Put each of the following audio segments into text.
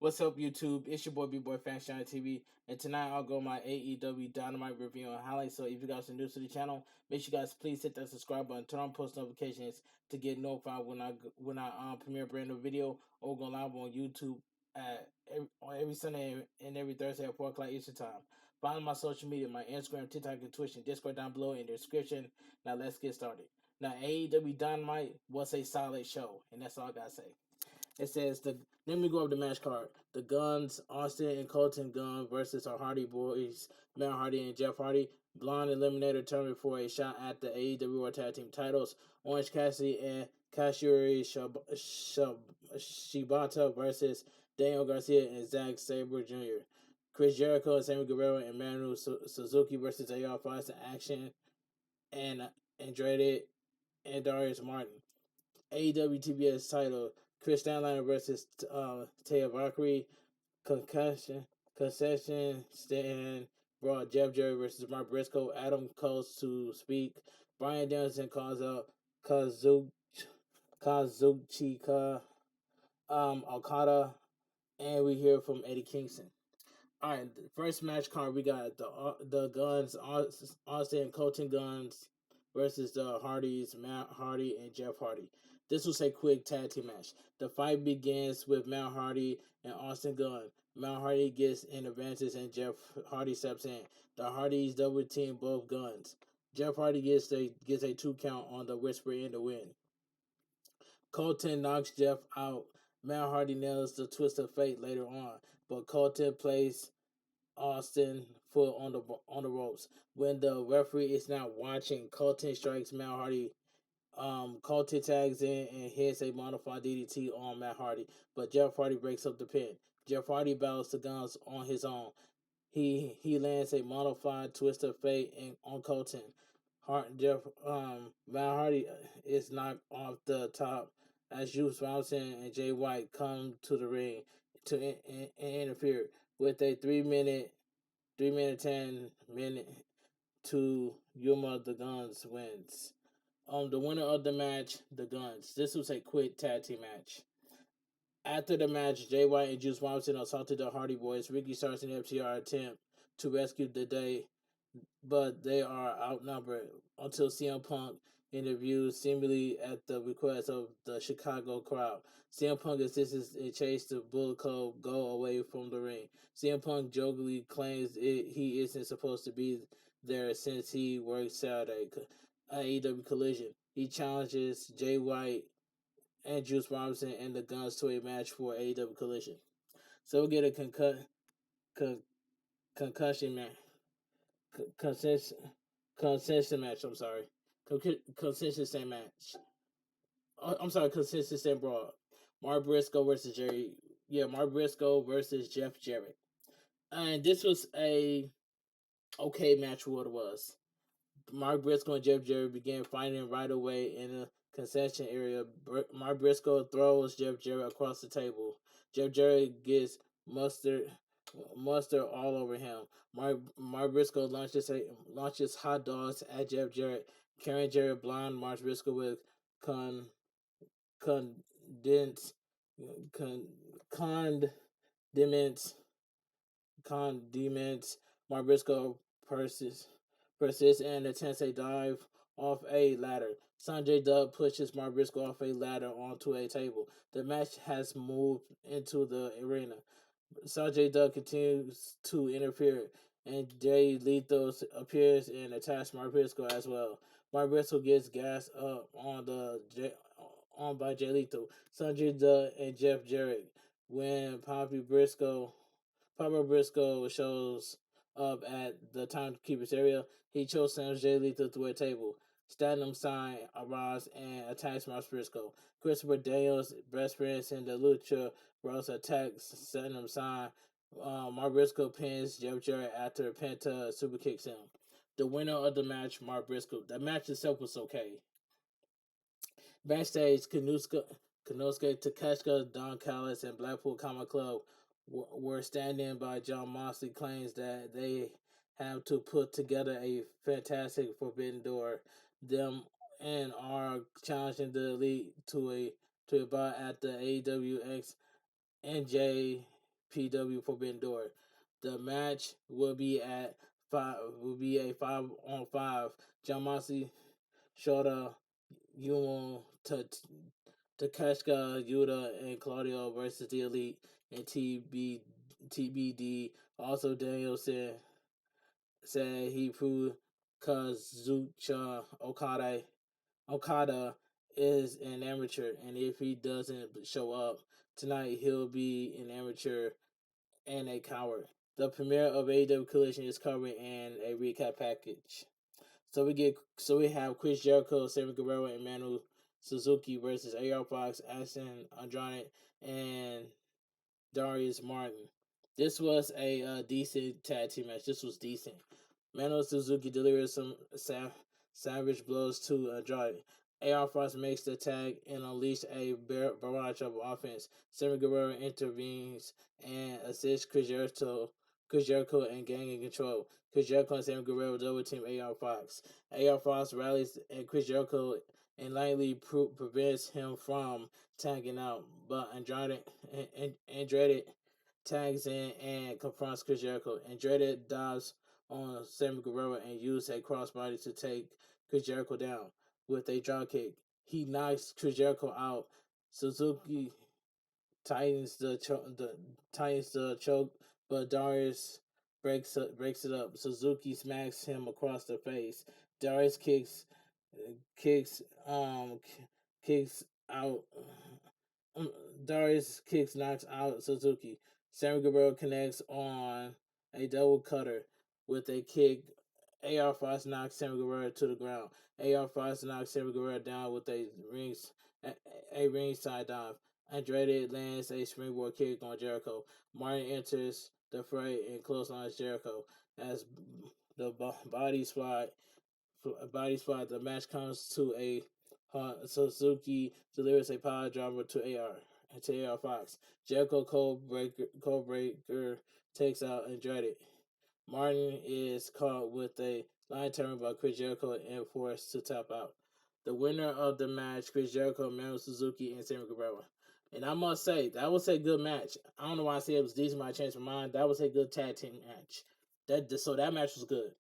What's up, YouTube? It's your boy bigboyfactsjonnytv, and tonight I'll go my AEW Dynamite review and highlights. So if you guys are new to the channel, make sure you guys please hit that subscribe button, turn on post notifications to get notified when I premiere a brand new video or go live on YouTube on every Sunday and every Thursday at 4 o'clock Eastern time. Follow my social media, my Instagram, TikTok, and Twitch, and Discord down below in the description. Now let's get started. Now AEW Dynamite was a solid show, and that's all I gotta say. It says let me go over the match card. The Guns, Austin and Colton Gunn versus our Hardy Boys, Matt Hardy and Jeff Hardy. Blonde Eliminator turning for a shot at the AEW World Tag Team titles. Orange Cassidy and Kazuchika Shibata versus Daniel Garcia and Zack Sabre Jr. Chris Jericho and Sammy Guevara and Manu Suzuki versus AR Fox in action and Andrade and Darius Martin. AEW TBS title, Chris Stanliner versus Taya Valkyrie. Concession stand brought Jeff Jarrett versus Mark Briscoe. Adam Coles to speak. Bryan Danielson calls out Kazuchika Okada. And we hear from Eddie Kingston. All right, the first match card we got the Guns, Austin and Colton Guns versus the Hardys, Matt Hardy and Jeff Hardy. This was a quick tag team match. The fight begins with Matt Hardy and Austin Gunn. Matt Hardy gets an advantage and Jeff Hardy steps in. The Hardys double team both Guns. Jeff Hardy gets a 2 count on the Whisper in the win. Colton knocks Jeff out. Matt Hardy nails the twist of fate later on, but Colton plays Austin foot on the ropes. When the referee is not watching, Colton strikes Matt Hardy. Colton tags in and hits a modified DDT on Matt Hardy, but Jeff Hardy breaks up the pin. Jeff Hardy battles the Guns on his own. He lands a modified twist of fate on Colton. Matt Hardy is knocked off the top as Juice Robinson and Jay White come to the ring to interfere with a 3 minute 10 minute to Yuma the Guns wins. The winner of the match, the Guns. This was a quick tag team match. After the match, Jay White and Juice Robinson assaulted the Hardy Boys. Ricky Starks and FTR attempt to rescue the day, but they are outnumbered until CM Punk interviews seemingly at the request of the Chicago crowd. CM Punk insists in Chase the Bullet Club go away from the ring. CM Punk jokingly claims he isn't supposed to be there since he worked Saturday at AEW Collision. He challenges Jay White and Juice Robinson and the Guns to a match for AEW Collision. So we'll get a concussion match. Consensus match. I'm sorry. Consensus match. I'm sorry. Consensus brawl. Mark Briscoe versus Jerry. Yeah, Mark Briscoe versus Jeff Jarrett. And this was a okay match for what it was. Mark Briscoe and Jeff Jarrett began fighting right away in the concession area. Mark Briscoe throws Jeff Jarrett across the table. Jeff Jarrett gets mustard all over him. Mark Briscoe launches hot dogs at Jeff Jarrett. Karen Jarrett blind Mark Briscoe with condensed condiments. Mark Briscoe persists and attempts a dive off a ladder. Sanjay Dutt pushes Mark Briscoe off a ladder onto a table. The match has moved into the arena. Sanjay Dutt continues to interfere, and Jay Lethal appears and attacks Mark Briscoe as well. Mark Briscoe gets gassed up on by Jay Lethal. Sanjay Dutt and Jeff Jarrett. When Papa Briscoe shows up at the timekeeper's area, he chose Sanjay Lethal through a table. Statham sign arrives and attacks Mark Briscoe. Christopher Daniels, best friends in the Lucha Bros attacks Statham sign. Mark Briscoe pins Jeff Jarrett after Penta super kicks him. The winner of the match, Mark Briscoe. The match itself was okay. Backstage, Konosuke Takeshita, Don Callis, and Blackpool Combat Club were standing by. John Moxley claims that they have to put together a fantastic Forbidden Door. Them and are challenging the Elite to a bout at the AWX NJ AEW Forbidden Door. The match will be at a 5-on-5. John Moxley, Shota, Yumo, Takeshita, Yuta, and Claudio versus the Elite and TBD. Also, Danielson said he proved Kazuchika Okada is an amateur, and if he doesn't show up tonight, he'll be an amateur and a coward. The premiere of AEW Collision is covered in a recap package. So we have Chris Jericho, Sammy Guevara, and Manu Suzuki versus AR Fox, Ashton Andrade, and Darius Martin. This was a decent tag team match. This was decent. Manu Suzuki delivered some savage blows to Andrade. AR Fox makes the tag and unleashed a barrage of offense. Sammy Guevara intervenes and assists Chris Jericho and gang in control. Chris Jericho and Sammy Guevara double team AR Fox. AR Fox rallies and Chris Jericho and lightly prevents him from tagging out, but Andrade tags in and confronts Chris Jericho. Andrade dives on Sammy Guevara and uses a crossbody to take Chris Jericho down with a dropkick. He knocks Chris Jericho out. Suzuki tightens the choke, but Darius breaks it up. Suzuki smacks him across the face. Darius kicks kicks out. Darius kicks knocks out Suzuki. Sammy Guevara connects on a double cutter with a kick. AR Fox knocks Sammy Guevara to the ground. AR Fox knocks Sammy Guevara down with a ringside dive. Andrade lands a springboard kick on Jericho. Martin enters the fray and clotheslines Jericho as the body spot. The match comes to a Suzuki delivers a power driver to AR Fox. Jericho Code Breaker takes out Andrade. Martin is caught with a line turn by Chris Jericho and forced to tap out. The winner of the match, Chris Jericho, Manu Suzuki, and Sammy Guevara. And I must say, that was a good match. I don't know why I say it was decent, but I changed my mind. That was a good tag team match. So that match was good.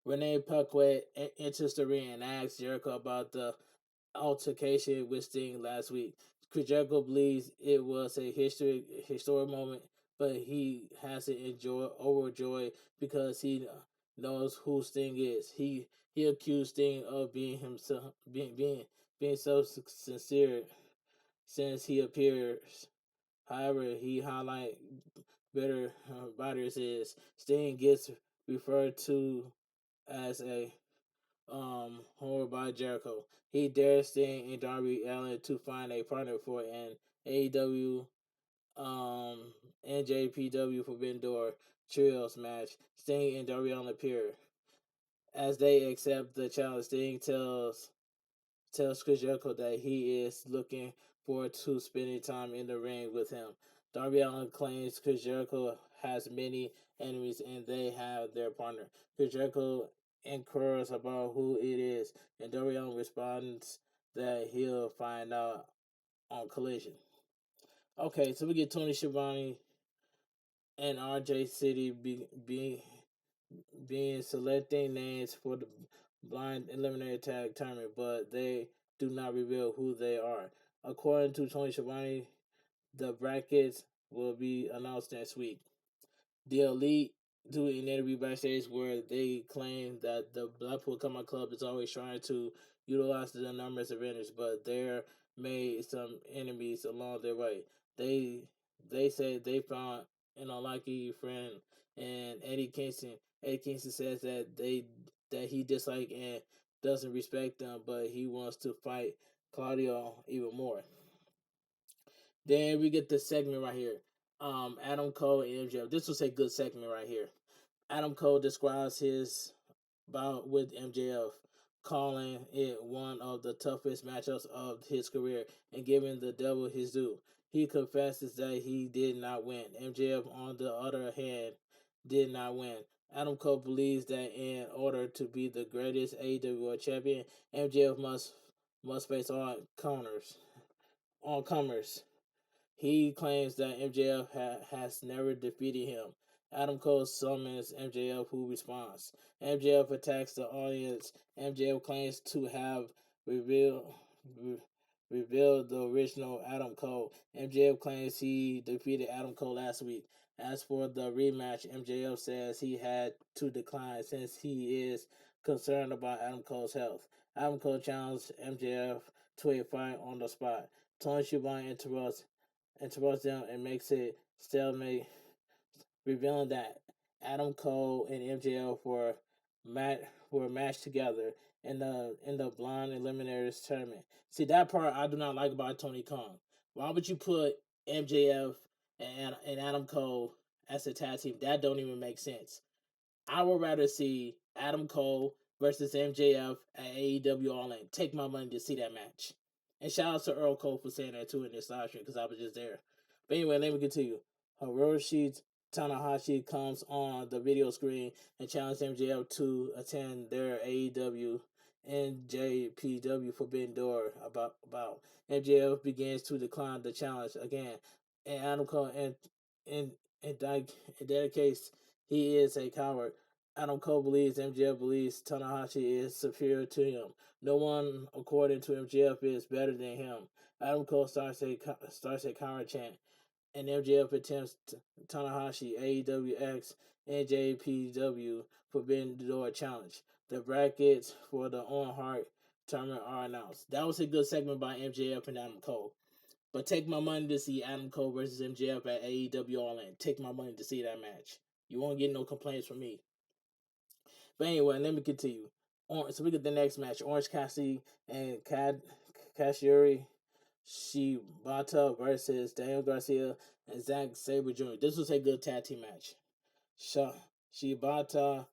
Renee Paquette enters the ring and asks Jericho about the altercation with Sting last week. Chris Jericho believes it was a historic moment, but he has to overjoy because he knows who Sting is. He accused Sting of being himself, being so sincere since he appears. However, he highlight better writers is Sting gets referred to as a horror by Jericho. He dares Sting and Darby Allin to find a partner for an AEW NJPW Forbidden Door Trios match. Sting and Darby Allin appear. As they accept the challenge, Sting tells Chris Jericho that he is looking forward to spending time in the ring with him. Darby Allin claims Chris Jericho has many enemies and they have their partner. Chris Jericho inquires about who it is, and Darby Allin responds that he'll find out on Collision. Okay, so we get Tony Schiavone and RJ City being selecting names for the blind eliminator tag tournament, but they do not reveal who they are. According to Tony Schiavone, the brackets will be announced next week. The Elite do an interview backstage where they claim that the Blackpool Combat Club is always trying to utilize the numbers advantage, but they're made some enemies along their way. They say they found an unlikely friend and Eddie Kingston. Eddie Kingston says that he dislikes and doesn't respect them, but he wants to fight Claudio even more. Then we get this segment right here. Adam Cole and MJF. This was a good segment right here. Adam Cole describes his bout with MJF, calling it one of the toughest matchups of his career and giving the devil his due. He confesses that he did not win. MJF, on the other hand, did not win. Adam Cole believes that in order to be the greatest AEW World Champion, MJF must face all comers. He claims that MJF has never defeated him. Adam Cole summons MJF, who responds. MJF attacks the audience. MJF claims to have revealed re- revealed the original Adam Cole. MJF claims he defeated Adam Cole last week. As for the rematch, MJF says he had to decline since he is concerned about Adam Cole's health. Adam Cole challenged MJF to a fight on the spot. Tony Schiavone interrupts them and makes it stalemate, revealing that Adam Cole and MJF were matched together in the Blonde Eliminators tournament. See, that part I do not like about Tony Khan. Why would you put MJF and Adam Cole as a tag team? That don't even make sense. I would rather see Adam Cole versus MJF at AEW All In. Take my money to see that match. And shout out to Earl Cole for saying that too in this live stream because I was just there. But anyway, let me continue. Hiroshi Tanahashi comes on the video screen and challenges MJF to attend their AEW NJPW Forbidden Door about. MJF begins to decline the challenge again, and Adam Cole in in that case he is a coward. Adam Cole believes MJF believes Tanahashi is superior to him. No one, according to MJF, is better than him. Adam Cole starts a coward chant, and MJF attempts Tanahashi AEW X NJPW Forbidden Door Challenge. The brackets for the On Heart tournament are announced. That was a good segment by MJF and Adam Cole. But take my money to see Adam Cole versus MJF at AEW All In. Take my money to see that match. You won't get no complaints from me. But anyway, let me continue. So we get the next match: Orange Cassidy and Kazuchika Shibata versus Daniel Garcia and Zack Sabre Jr. This was a good tag team match. Shibata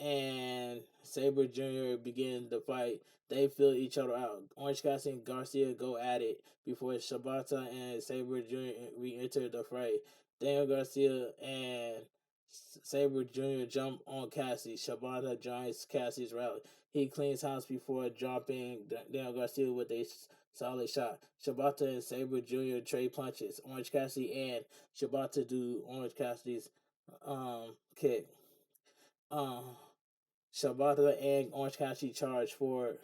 and Sabre Jr. begin the fight. They fill each other out. Orange Cassidy and Garcia go at it before Shibata and Sabre Jr. re-enter the fray. Daniel Garcia and Sabre Jr. jump on Cassidy. Shibata joins Cassidy's rally. He cleans house before dropping Daniel Garcia with a solid shot. Shibata and Sabre Jr. trade punches. Orange Cassidy and Shibata do Orange Cassidy's kick. Shibata and Orange Cassidy charge forward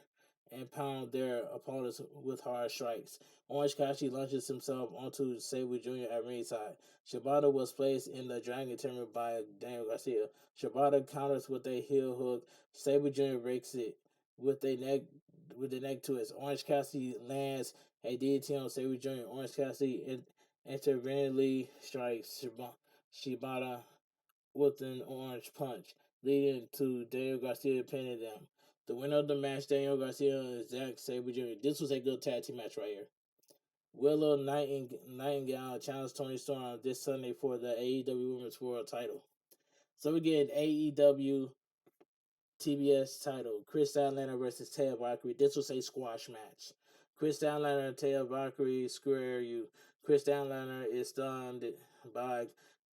and pound their opponents with hard strikes. Orange Cassidy launches himself onto Sabre Jr. at ringside. Shibata was placed in the Dragon Tournament by Daniel Garcia. Shibata counters with a heel hook. Sabre Jr. breaks it with a neck twist. Orange Cassidy lands a DDT on Sabre Jr. Orange Cassidy interveningly strikes Shibata with an orange punch, leading to Daniel Garcia pinning them. The winner of the match, Daniel Garcia and Zack Sabre Jr. This was a good tag team match right here. Willow Nightingale challenged Toni Storm this Sunday for the AEW Women's World title. So we get AEW TBS title, Chris Statlander versus Taya Valkyrie. This was a squash match. Chris Statlander and Taya Valkyrie square you. Chris Statlander is stunned by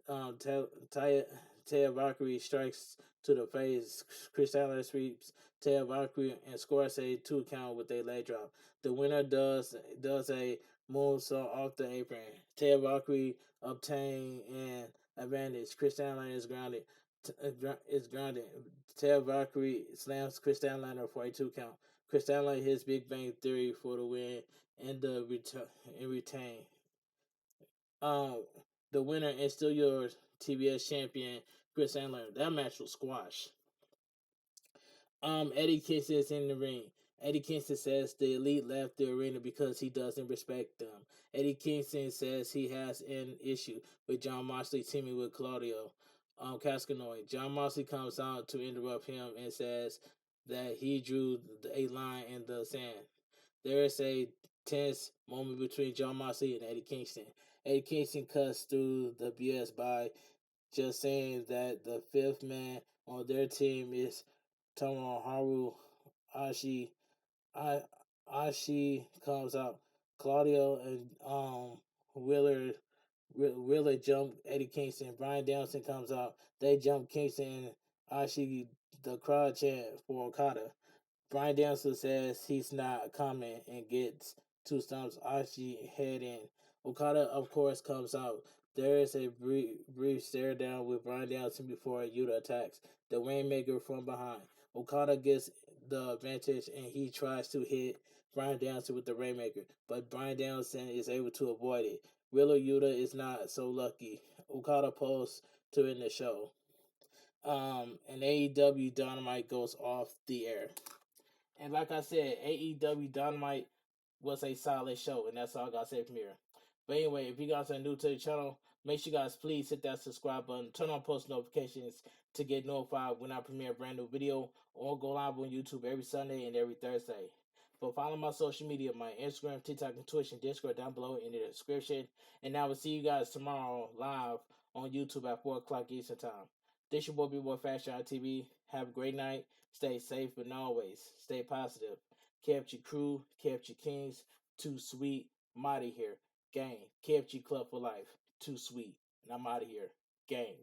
Taya Valkyrie strikes to the face. Chris Statlander sweeps Taya Valkyrie and scores a 2 count with a leg drop. The winner does a moonsault off the apron. Taya Valkyrie obtain an advantage. Chris Statlander is grounded. Taya Valkyrie slams Chris Statlander for a 2 count. Chris Statlander hits Big Bang Theory for the win and retain. The winner is still your TBS champion, Chris Statlander. That match was squash. Eddie Kingston is in the ring. Eddie Kingston says the Elite left the arena because he doesn't respect them. Eddie Kingston says he has an issue with Jon Moxley teaming with Claudio Cascanoy. Jon Moxley comes out to interrupt him and says that he drew a line in the sand. There is a tense moment between Jon Moxley and Eddie Kingston. Eddie Kingston cuts through the BS by just saying that the fifth man on their team is Tomoharu Ashi. Ashi comes out. Claudio and Willard jump Eddie Kingston. Bryan Danielson comes out. They jump Kingston and Ashi. The crowd chant for Okada. Bryan Danielson says he's not coming and gets 2 stumps Ashi head in. Okada, of course, comes out. There is a brief stare down with Bryan Danielson before Yuta attacks the Rainmaker from behind. Okada gets the advantage and he tries to hit Bryan Danielson with the Rainmaker, but Bryan Danielson is able to avoid it. Wheeler Yuta is not so lucky. Okada posts to end the show. And AEW Dynamite goes off the air. And like I said, AEW Dynamite was a solid show, and that's all I gotta say from here. But anyway, if you guys are new to the channel, make sure you guys please hit that subscribe button, turn on post notifications to get notified when I premiere a brand new video, or go live on YouTube every Sunday and every Thursday. But follow my social media, my Instagram, TikTok, and Twitch, and Discord down below in the description. And I will see you guys tomorrow live on YouTube at 4 o'clock Eastern Time. This your boy, Big Boy Fact Shot TV. Have a great night. Stay safe and always stay positive. Kept your crew, kept your kings. Too sweet. I'm out of here. Gang. Kept your club for life. Too sweet. And I'm out of here. Gang.